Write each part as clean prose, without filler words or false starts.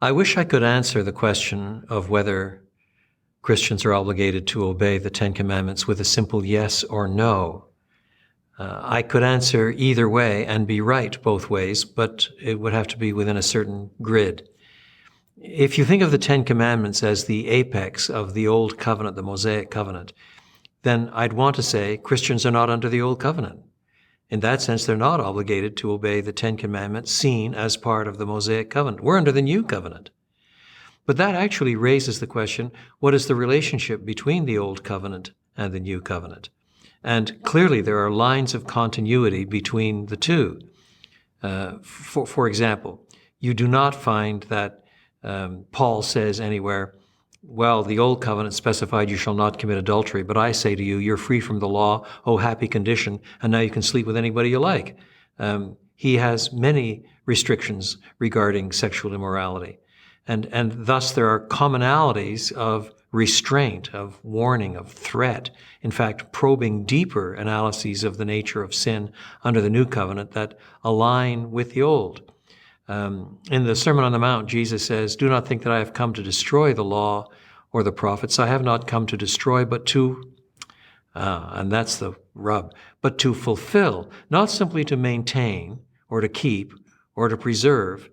I wish I could answer the question of whether Christians are obligated to obey the Ten Commandments with a simple yes or no. I could answer either way and be right both ways, but it would have to be within a certain grid. If you think of the Ten Commandments as the apex of the Old Covenant, the Mosaic Covenant, then I'd want to say Christians are not under the Old Covenant. In that sense, they're not obligated to obey the Ten Commandments seen as part of the Mosaic Covenant. We're under the New Covenant. But that actually raises the question, what is the relationship between the Old Covenant and the New Covenant? And clearly there are lines of continuity between the two. For example, you do not find that Paul says anywhere, well, the Old Covenant specified you shall not commit adultery, but I say to you, you're free from the law, oh happy condition, and now you can sleep with anybody you like. He has many restrictions regarding sexual immorality. And thus there are commonalities of restraint, of warning, of threat, in fact, probing deeper analyses of the nature of sin under the New Covenant that align with the Old. In the Sermon on the Mount, Jesus says, do not think that I have come to destroy the law or the prophets. I have not come to destroy, but to, and that's the rub, but to fulfill, not simply to maintain or to keep or to preserve,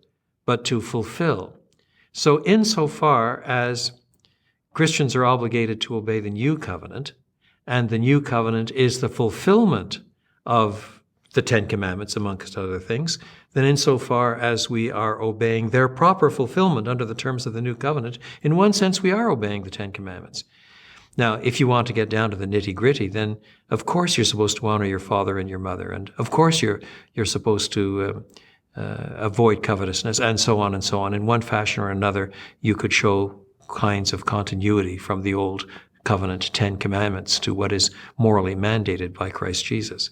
but to fulfill. So insofar as Christians are obligated to obey the New Covenant, and the New Covenant is the fulfillment of the Ten Commandments, amongst other things, then insofar as we are obeying their proper fulfillment under the terms of the New Covenant, in one sense we are obeying the Ten Commandments. Now, if you want to get down to the nitty-gritty, then of course you're supposed to honor your father and your mother, and of course you're supposed to avoid covetousness, and so on and so on. In one fashion or another, you could show kinds of continuity from the Old Covenant Ten Commandments to what is morally mandated by Christ Jesus.